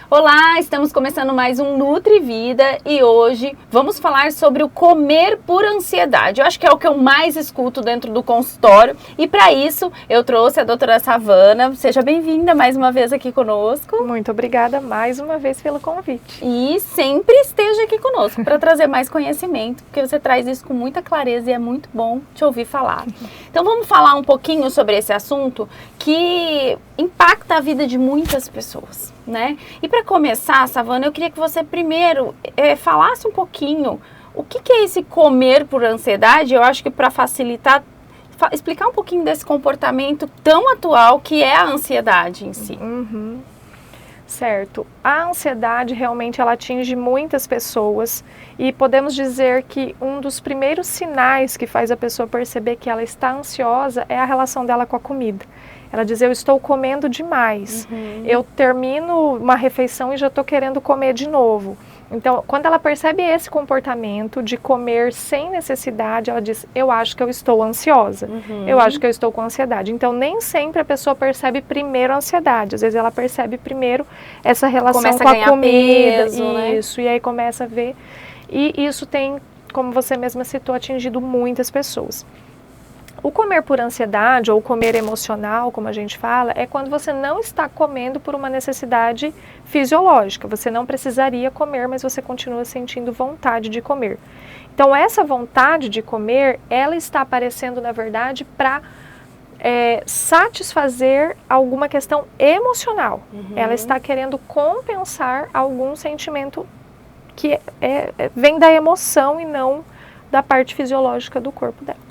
Olá, estamos começando mais um Nutri Vida e hoje vamos falar sobre o comer por ansiedade. Eu acho que é o que eu mais escuto dentro do consultório e para isso eu trouxe a doutora Savana. Seja bem-vinda mais uma vez aqui conosco. Muito obrigada mais uma vez pelo convite. E sempre esteja aqui conosco para trazer mais conhecimento, porque você traz isso com muita clareza e é muito bom te ouvir falar. Então vamos falar um pouquinho sobre esse assunto que impacta a vida de muitas pessoas, né? E para começar, Savana, eu queria que você primeiro falasse um pouquinho o que é esse comer por ansiedade. Eu acho que para facilitar, explicar um pouquinho desse comportamento tão atual que é a ansiedade em si. Certo. A ansiedade realmente ela atinge muitas pessoas e podemos dizer que um dos primeiros sinais que faz a pessoa perceber que ela está ansiosa é a relação dela com a comida. Ela diz, eu estou comendo demais, eu termino uma refeição e já estou querendo comer de novo. Então, quando ela percebe esse comportamento de comer sem necessidade, ela diz, eu acho que eu estou ansiosa, eu acho que eu estou com ansiedade. Então, nem sempre a pessoa percebe primeiro a ansiedade, às vezes ela percebe primeiro essa relação começa com a a ganhar comida, peso, isso, e aí começa a ver, e isso tem, como você mesma citou, atingido muitas pessoas. O comer por ansiedade ou comer emocional, como a gente fala, é quando você não está comendo por uma necessidade fisiológica. Você não precisaria comer, mas você continua sentindo vontade de comer. Então, essa vontade de comer, ela está aparecendo, na verdade, para satisfazer alguma questão emocional. Ela está querendo compensar algum sentimento que vem da emoção e não da parte fisiológica do corpo dela.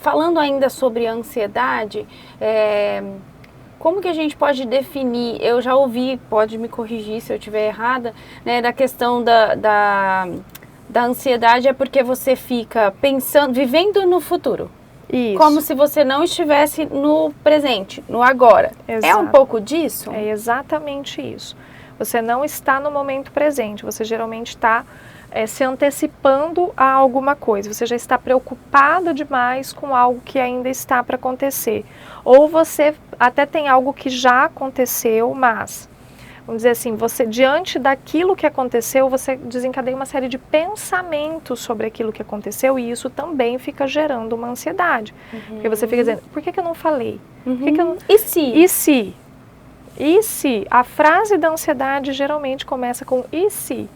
Falando ainda sobre ansiedade, como que a gente pode definir? Eu já ouvi, pode me corrigir se eu estiver errada, né, da questão da ansiedade é porque você fica pensando, vivendo no futuro. Isso. Como se você não estivesse no presente, no agora. Exato. É um pouco disso? É exatamente isso. Você não está no momento presente, você geralmente está se antecipando a alguma coisa, você já está preocupado demais com algo que ainda está para acontecer. Ou você até tem algo que já aconteceu, mas, vamos dizer assim, você diante daquilo que aconteceu, você desencadeia uma série de pensamentos sobre aquilo que aconteceu e isso também fica gerando uma ansiedade. Porque você fica dizendo, por que eu não falei? Por que eu não... E se? E se? E se? A frase da ansiedade geralmente começa com e se?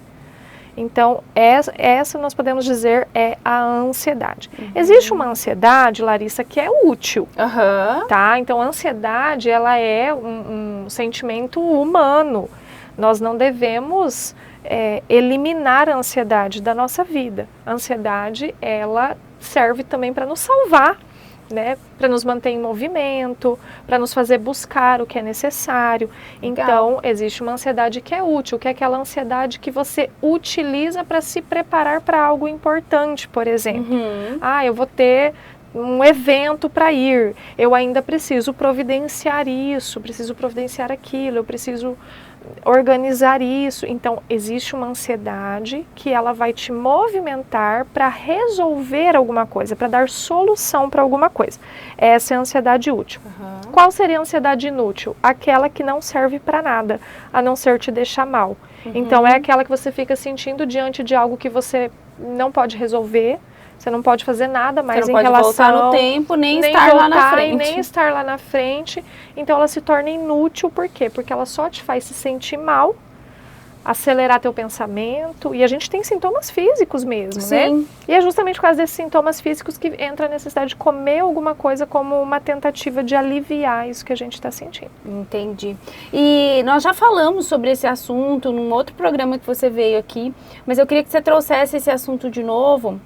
Então, essa nós podemos dizer é a ansiedade. Existe uma ansiedade, Larissa, que é útil, tá? Então, a ansiedade, ela é um sentimento humano. Nós não devemos eliminar a ansiedade da nossa vida. A ansiedade, ela serve também para nos salvar, né, para nos manter em movimento, para nos fazer buscar o que é necessário. Então, existe uma ansiedade que é útil, que é aquela ansiedade que você utiliza para se preparar para algo importante, por exemplo. Eu vou ter um evento para ir, eu ainda preciso providenciar isso, preciso providenciar aquilo, eu preciso organizar isso. Então, existe uma ansiedade que ela vai te movimentar para resolver alguma coisa, para dar solução para alguma coisa. Essa é a ansiedade útil. Qual seria a ansiedade inútil? Aquela que não serve para nada, a não ser te deixar mal. Então, é aquela que você fica sentindo diante de algo que você não pode resolver, você não pode fazer nada mais em relação... Você não pode voltar no tempo, nem estar lá na frente. Nem estar lá na frente. Então, ela se torna inútil. Por quê? Porque ela só te faz se sentir mal, acelerar teu pensamento. E a gente tem sintomas físicos mesmo, né? E é justamente por causa desses sintomas físicos que entra a necessidade de comer alguma coisa como uma tentativa de aliviar isso que a gente está sentindo. Entendi. E nós já falamos sobre esse assunto num outro programa que você veio aqui, mas eu queria que você trouxesse esse assunto de novo,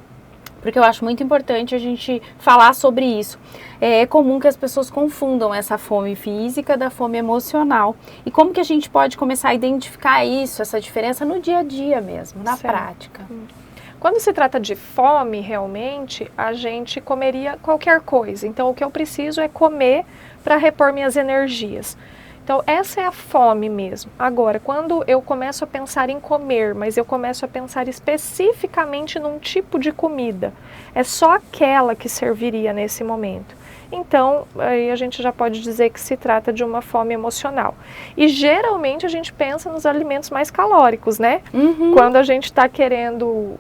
porque eu acho muito importante a gente falar sobre isso. É comum que as pessoas confundam essa fome física da fome emocional. E como que a gente pode começar a identificar isso, essa diferença no dia a dia mesmo, na prática? Quando se trata de fome, realmente, a gente comeria qualquer coisa. Então, o que eu preciso é comer para repor minhas energias. Então, essa é a fome mesmo. Agora, quando eu começo a pensar em comer, mas eu começo a pensar especificamente num tipo de comida, é só aquela que serviria nesse momento. Então, aí a gente já pode dizer que se trata de uma fome emocional. E geralmente a gente pensa nos alimentos mais calóricos, né? Quando a gente está querendo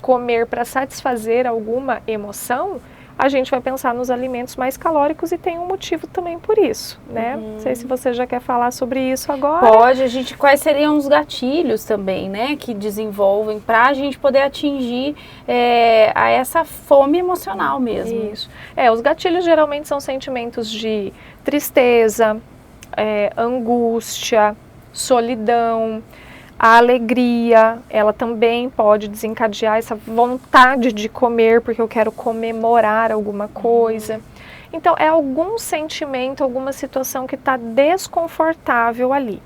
comer para satisfazer alguma emoção, a gente vai pensar nos alimentos mais calóricos e tem um motivo também por isso, né? Não sei se você já quer falar sobre isso agora. Pode, quais seriam os gatilhos também, né, que desenvolvem para a gente poder atingir a essa fome emocional mesmo. Isso. Os gatilhos geralmente são sentimentos de tristeza, angústia, solidão. A alegria, ela também pode desencadear essa vontade de comer, porque eu quero comemorar alguma coisa. Então, é algum sentimento, alguma situação que está desconfortável ali.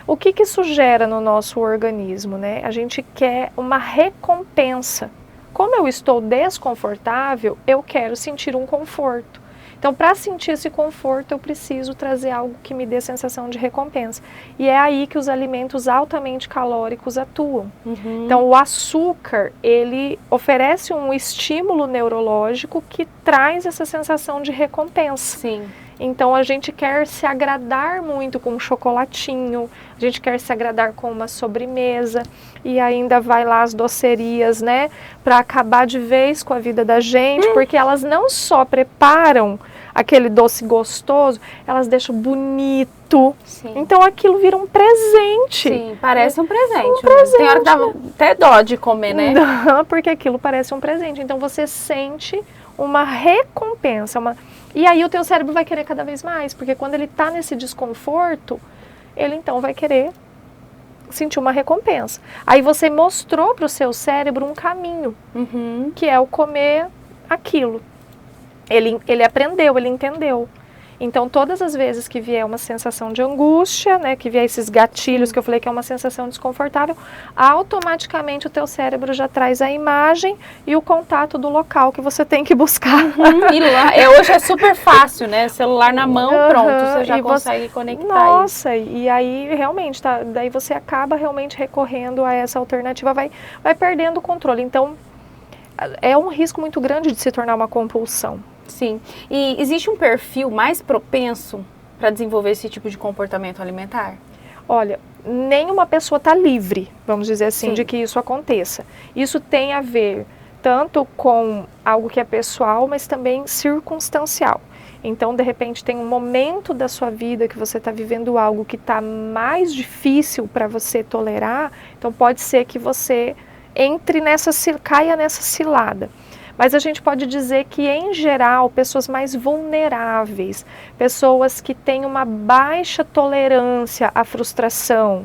O que isso gera no nosso organismo, né? A gente quer uma recompensa. Como eu estou desconfortável, eu quero sentir um conforto. Então, para sentir esse conforto, eu preciso trazer algo que me dê sensação de recompensa. E é aí que os alimentos altamente calóricos atuam. Então, o açúcar, ele oferece um estímulo neurológico que traz essa sensação de recompensa. Sim. Então, a gente quer se agradar muito com um chocolatinho, a gente quer se agradar com uma sobremesa, e ainda vai lá as docerias, né, para acabar de vez com a vida da gente, porque elas não só preparam aquele doce gostoso, elas deixam bonito. Sim. Então, aquilo vira um presente. Sim, parece um presente. Um presente. Tem hora que dá até dó de comer, né? Não, porque aquilo parece um presente. Então, você sente uma recompensa, E aí o teu cérebro vai querer cada vez mais, porque quando ele está nesse desconforto, ele então vai querer sentir uma recompensa. Aí você mostrou para o seu cérebro um caminho, que é o comer aquilo. Ele aprendeu, ele entendeu. Então, todas as vezes que vier uma sensação de angústia, né, que vier esses gatilhos que eu falei que é uma sensação desconfortável, automaticamente o teu cérebro já traz a imagem e o contato do local que você tem que buscar. E lá, hoje é super fácil, né? Celular na mão, pronto, você já consegue conectar. Nossa, e aí realmente, daí você acaba realmente recorrendo a essa alternativa, vai perdendo o controle. Então, é um risco muito grande de se tornar uma compulsão. Sim. E existe um perfil mais propenso para desenvolver esse tipo de comportamento alimentar? Olha, nenhuma pessoa está livre, vamos dizer assim, Sim. de que isso aconteça. Isso tem a ver tanto com algo que é pessoal, mas também circunstancial. Então, de repente, tem um momento da sua vida que você está vivendo algo que está mais difícil para você tolerar, então pode ser que você caia nessa cilada. Mas a gente pode dizer que, em geral, pessoas mais vulneráveis, pessoas que têm uma baixa tolerância à frustração,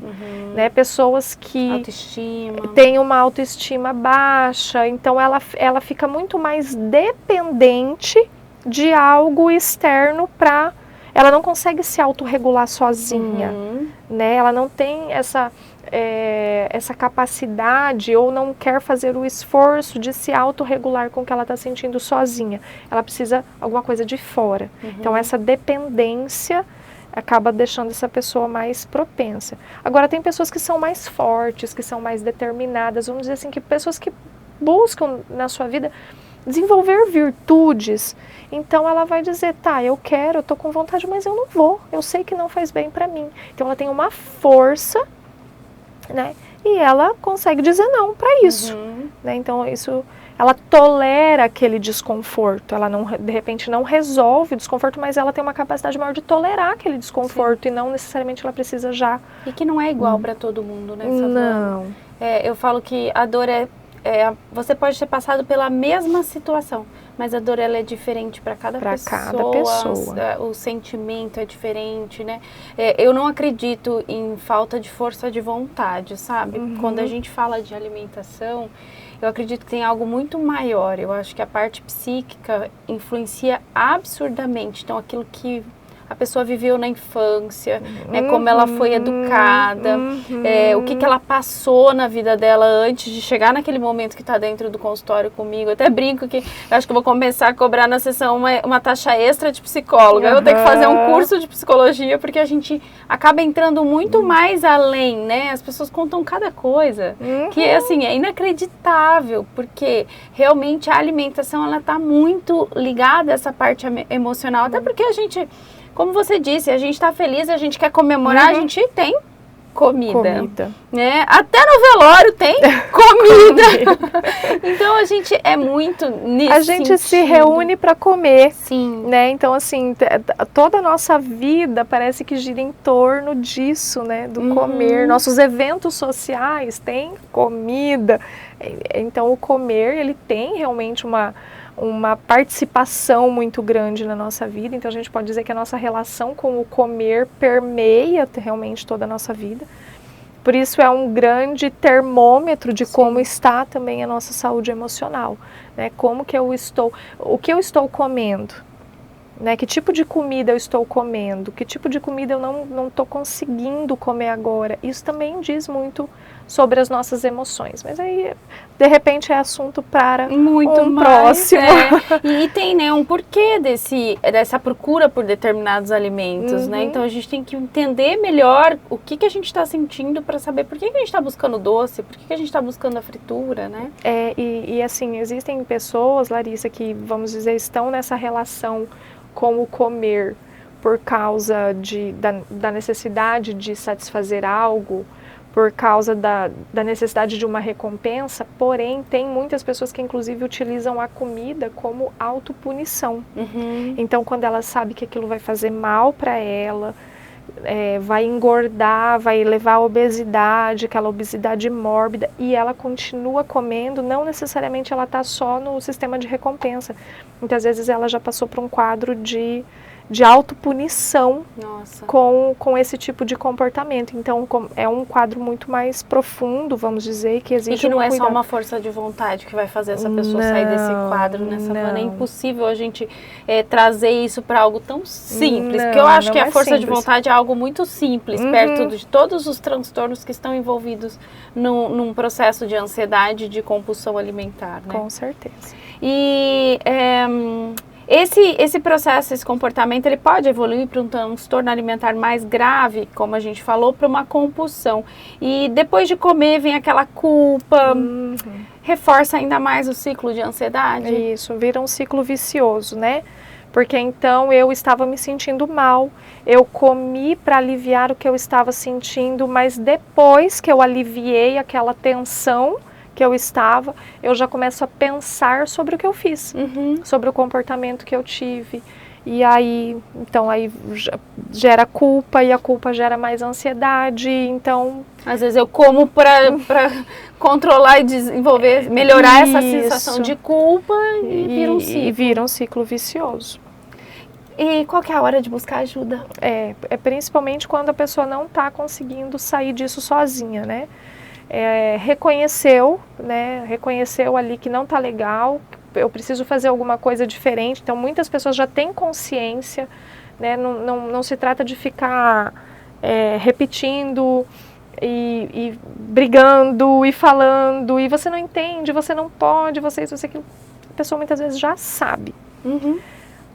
né? Pessoas que têm uma autoestima baixa, então ela fica muito mais dependente de algo externo para... Ela não consegue se autorregular sozinha, né? Ela não tem essa capacidade ou não quer fazer o esforço de se autorregular com o que ela está sentindo sozinha. Ela precisa alguma coisa de fora. Então, essa dependência acaba deixando essa pessoa mais propensa. Agora, tem pessoas que são mais fortes, que são mais determinadas, vamos dizer assim, que pessoas que buscam na sua vida desenvolver virtudes. Então ela vai dizer, tá, eu tô com vontade, mas eu não vou, eu sei que não faz bem para mim. Então ela tem uma força, né, e ela consegue dizer não para isso, né? Então ela tolera aquele desconforto, ela não, de repente não resolve o desconforto, mas ela tem uma capacidade maior de tolerar aquele desconforto. Sim. E não necessariamente ela precisa já... E que não é igual para todo mundo, né? Não. Eu falo que a dor você pode ter passado pela mesma situação, mas a dor ela é diferente para cada pessoa. O sentimento é diferente, né? Eu não acredito em falta de força de vontade, sabe? Quando a gente fala de alimentação, eu acredito que tem algo muito maior. Eu acho que a parte psíquica influencia absurdamente. Então, aquilo que a pessoa viveu na infância, né, como ela foi educada, o que ela passou na vida dela antes de chegar naquele momento que está dentro do consultório comigo. Eu até brinco que eu acho que eu vou começar a cobrar na sessão uma taxa extra de psicóloga. Eu vou ter que fazer um curso de psicologia, porque a gente acaba entrando muito mais além, né? As pessoas contam cada coisa que, assim, é inacreditável, porque realmente a alimentação, ela está muito ligada a essa parte emocional, até porque a gente, como você disse, a gente está feliz, a gente quer comemorar, a gente tem comida. Né? Até no velório tem comida. Então a gente é muito nisso. A gente se reúne para comer. Sim. Né? Então, assim, toda a nossa vida parece que gira em torno disso, né? Do comer. Nossos eventos sociais têm comida. Então, o comer, ele tem realmente uma participação muito grande na nossa vida. Então, a gente pode dizer que a nossa relação com o comer permeia realmente toda a nossa vida. Por isso, é um grande termômetro de como está também a nossa saúde emocional. Né? Como que eu estou, o que eu estou comendo, né? Que tipo de comida eu estou comendo, que tipo de comida eu não estou conseguindo comer agora. Isso também diz muito sobre as nossas emoções, mas aí de repente é assunto para muito um mais, próximo. E tem, né, um porquê dessa procura por determinados alimentos, né? Então a gente tem que entender melhor o que a gente está sentindo para saber por que a gente está buscando doce, por que a gente está buscando a fritura, né? E assim, existem pessoas, Larissa, que, vamos dizer, estão nessa relação com o comer por causa da necessidade de satisfazer algo, por causa da necessidade de uma recompensa, porém tem muitas pessoas que inclusive utilizam a comida como autopunição. Então, quando ela sabe que aquilo vai fazer mal para ela, vai engordar, vai levar à obesidade, aquela obesidade mórbida, e ela continua comendo, não necessariamente ela está só no sistema de recompensa. Muitas vezes ela já passou por um quadro de autopunição com esse tipo de comportamento. Então, é um quadro muito mais profundo, vamos dizer, que exige e que não é só uma força de vontade que vai fazer essa pessoa sair desse quadro, né, Savana? É impossível a gente trazer isso para algo tão simples, porque eu acho que a força de vontade é algo muito simples, perto de todos os transtornos que estão envolvidos num processo de ansiedade, de compulsão alimentar, né? Com certeza. E esse processo, esse comportamento, ele pode evoluir para um transtorno alimentar mais grave, como a gente falou, para uma compulsão. E depois de comer vem aquela culpa, reforça ainda mais o ciclo de ansiedade. Isso, vira um ciclo vicioso, né? Porque então eu estava me sentindo mal, eu comi para aliviar o que eu estava sentindo, mas depois que eu aliviei aquela tensão que eu estava, eu já começo a pensar sobre o que eu fiz, sobre o comportamento que eu tive. E aí, então, aí gera culpa, e a culpa gera mais ansiedade, então... Às vezes eu como para controlar e desenvolver, melhorar essa sensação de culpa e vira um ciclo. E vira um ciclo vicioso. E qual que é a hora de buscar ajuda? É principalmente quando a pessoa não está conseguindo sair disso sozinha, né? Reconheceu ali que não está legal, eu preciso fazer alguma coisa diferente. Então, muitas pessoas já têm consciência, né? Não se trata de ficar repetindo e brigando e falando, e você não entende, você não pode, você isso, você aquilo. A pessoa muitas vezes já sabe.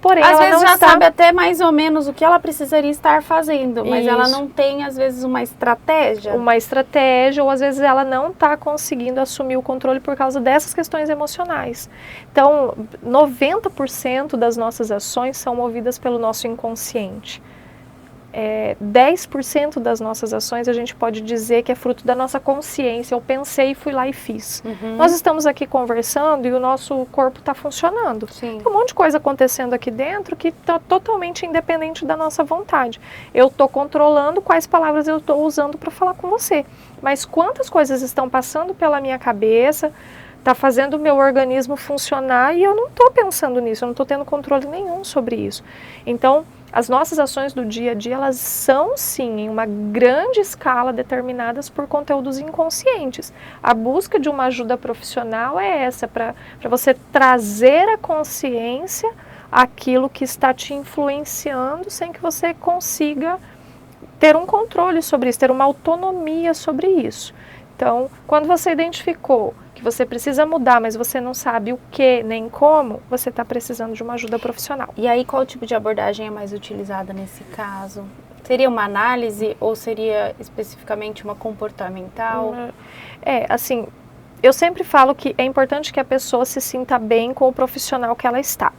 Porém, às vezes já sabe até mais ou menos o que ela precisaria estar fazendo, mas ela não tem, às vezes, uma estratégia. Ou às vezes ela não está conseguindo assumir o controle por causa dessas questões emocionais. Então, 90% das nossas ações são movidas pelo nosso inconsciente. 10% das nossas ações a gente pode dizer que é fruto da nossa consciência. Eu pensei, fui lá e fiz. Nós estamos aqui conversando e o nosso corpo está funcionando. Tem um monte de coisa acontecendo aqui dentro que está totalmente independente da nossa vontade. Eu estou controlando quais palavras eu estou usando para falar com você. Mas quantas coisas estão passando pela minha cabeça, está fazendo o meu organismo funcionar e eu não estou pensando nisso, eu não estou tendo controle nenhum sobre isso. Então, as nossas ações do dia a dia, elas são sim, em uma grande escala, determinadas por conteúdos inconscientes. A busca de uma ajuda profissional é essa, para você trazer a consciência aquilo que está te influenciando sem que você consiga ter um controle sobre isso, ter uma autonomia sobre isso. Então, quando você identificou que você precisa mudar, mas você não sabe o que nem como, você está precisando de uma ajuda profissional. E aí, qual tipo de abordagem é mais utilizada nesse caso? Seria uma análise ou seria especificamente uma comportamental? Assim, eu sempre falo que é importante que a pessoa se sinta bem com o profissional que ela está.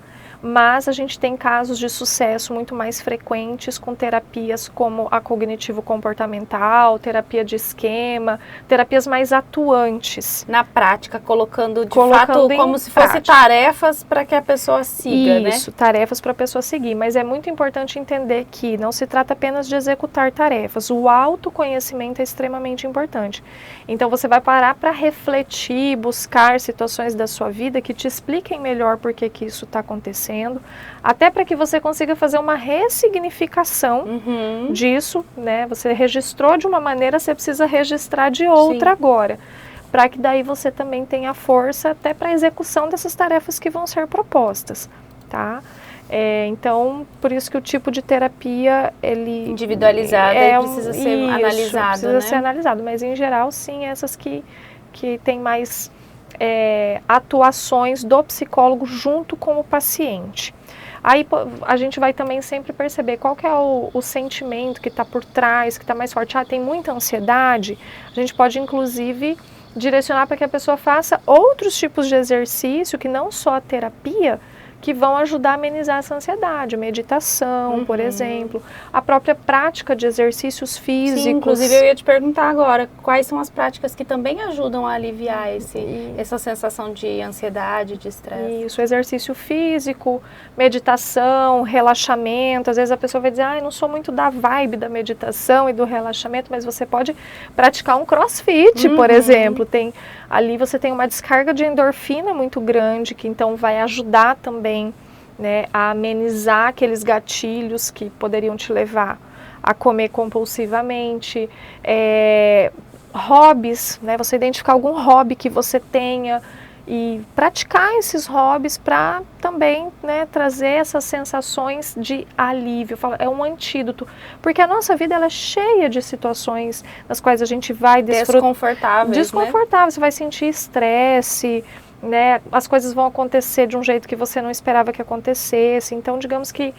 Mas a gente tem casos de sucesso muito mais frequentes com terapias como a cognitivo-comportamental, terapia de esquema, terapias mais atuantes. Na prática, colocando fato como se fossem tarefas para que a pessoa siga, né? Isso, tarefas para a pessoa seguir. Mas é muito importante entender que não se trata apenas de executar tarefas. O autoconhecimento é extremamente importante. Então você vai parar para refletir, buscar situações da sua vida que te expliquem melhor por que isso está acontecendo. Até para que você consiga fazer uma ressignificação disso, né? Você registrou de uma maneira, você precisa registrar de outra agora, para que daí você também tenha força até para a execução dessas tarefas que vão ser propostas, tá? Então, por isso que o tipo de terapia, ele... individualizado, precisa ser analisado, precisa ser analisado, mas em geral, sim, essas que tem mais... atuações do psicólogo junto com o paciente. Aí a gente vai também sempre perceber qual que é o sentimento que está por trás, que está mais forte. Tem muita ansiedade, a gente pode inclusive direcionar para que a pessoa faça outros tipos de exercício, que não só a terapia, que vão ajudar a amenizar essa ansiedade, meditação, por exemplo, a própria prática de exercícios físicos. Sim, inclusive eu ia te perguntar agora, quais são as práticas que também ajudam a aliviar essa sensação de ansiedade, de estresse? Isso, exercício físico, meditação, relaxamento. Às vezes a pessoa vai dizer, eu não sou muito da vibe da meditação e do relaxamento, mas você pode praticar um crossfit, por exemplo. Ali você tem uma descarga de endorfina muito grande, que então vai ajudar também, né, a amenizar aqueles gatilhos que poderiam te levar a comer compulsivamente. Hobbies, né, você identificar algum hobby que você tenha e praticar esses hobbies para também, né, trazer essas sensações de alívio. É um antídoto, porque a nossa vida ela é cheia de situações nas quais a gente vai desconfortáveis, né? Você vai sentir estresse, né? As coisas vão acontecer de um jeito que você não esperava que acontecesse. Então, digamos que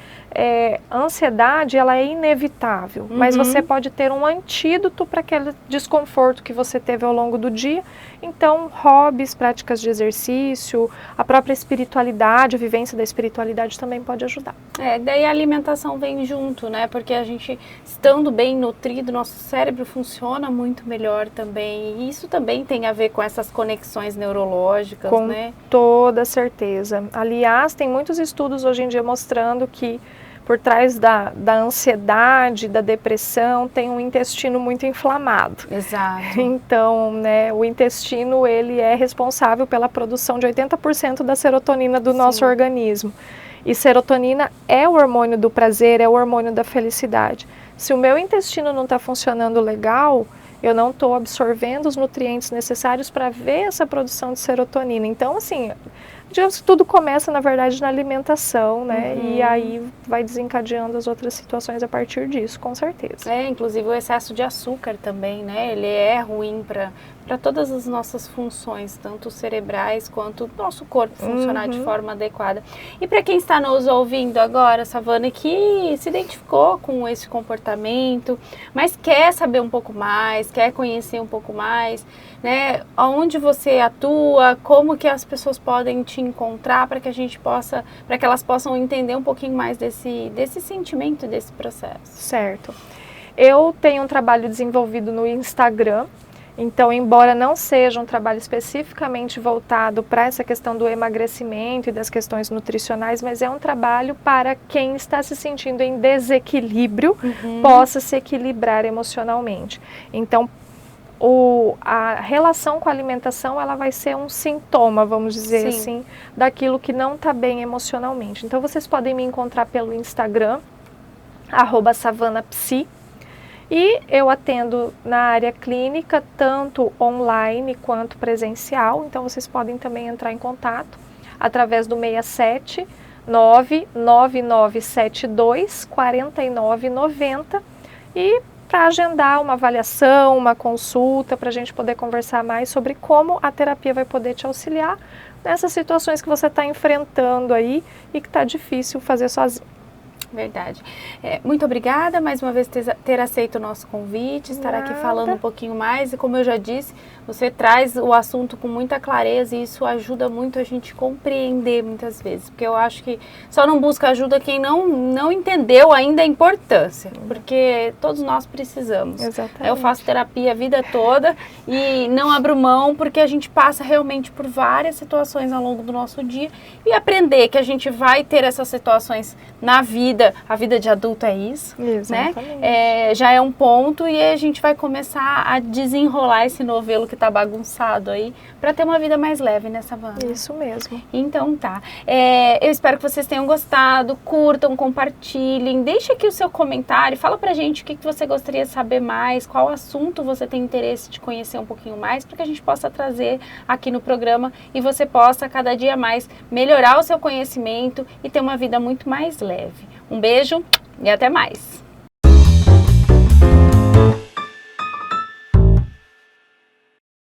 a ansiedade ela é inevitável, mas você pode ter um antídoto para aquele desconforto que você teve ao longo do dia. Então, hobbies, práticas de exercício, a própria espiritualidade, a vivência da espiritualidade também pode ajudar. Daí a alimentação vem junto, né? Porque a gente, estando bem nutrido, nosso cérebro funciona muito melhor também. E isso também tem a ver com essas conexões neurológicas, com né? Toda certeza. Aliás, tem muitos estudos hoje em dia mostrando que por trás da ansiedade, da depressão, tem um intestino muito inflamado. Exato. Então, né, o intestino ele é responsável pela produção de 80% da serotonina do nosso organismo. E serotonina é o hormônio do prazer, é o hormônio da felicidade. Se o meu intestino não está funcionando legal, eu não estou absorvendo os nutrientes necessários para ver essa produção de serotonina. Então, assim, digamos que tudo começa, na verdade, na alimentação, né? E aí vai desencadeando as outras situações a partir disso, com certeza. Inclusive o excesso de açúcar também, né? Ele é ruim para todas as nossas funções, tanto cerebrais quanto o nosso corpo funcionar de forma adequada. E para quem está nos ouvindo agora, Savana, que se identificou com esse comportamento, mas quer saber um pouco mais, quer conhecer um pouco mais, né? Onde você atua, como que as pessoas podem te encontrar para que elas possam entender um pouquinho mais desse sentimento, desse processo. Certo. Eu tenho um trabalho desenvolvido no Instagram. Então, embora não seja um trabalho especificamente voltado para essa questão do emagrecimento e das questões nutricionais, mas é um trabalho para quem está se sentindo em desequilíbrio, possa se equilibrar emocionalmente. Então, a relação com a alimentação, ela vai ser um sintoma, vamos dizer assim, daquilo que não está bem emocionalmente. Então, vocês podem me encontrar pelo Instagram, @savanapsi. E eu atendo na área clínica, tanto online quanto presencial. Então, vocês podem também entrar em contato através do 67 99972 4990 e para agendar uma avaliação, uma consulta, para a gente poder conversar mais sobre como a terapia vai poder te auxiliar nessas situações que você está enfrentando aí e que está difícil fazer sozinho. Verdade. Muito obrigada mais uma vez ter aceito o nosso convite, estar aqui falando um pouquinho mais. E como eu já disse, você traz o assunto com muita clareza e isso ajuda muito a gente compreender muitas vezes. Porque eu acho que só não busca ajuda quem não entendeu ainda a importância. Porque todos nós precisamos. Exatamente. Eu faço terapia a vida toda e não abro mão porque a gente passa realmente por várias situações ao longo do nosso dia. E aprender que a gente vai ter essas situações na vida. A vida de adulto é isso, exatamente, né? Já é um ponto e a gente vai começar a desenrolar esse novelo que tá bagunçado aí para ter uma vida mais leve, né, Savana? Isso mesmo. Então tá. Eu espero que vocês tenham gostado, curtam, compartilhem, deixe aqui o seu comentário, fala pra gente o que você gostaria de saber mais, qual assunto você tem interesse de conhecer um pouquinho mais, para que a gente possa trazer aqui no programa e você possa cada dia mais melhorar o seu conhecimento e ter uma vida muito mais leve. Um beijo e até mais!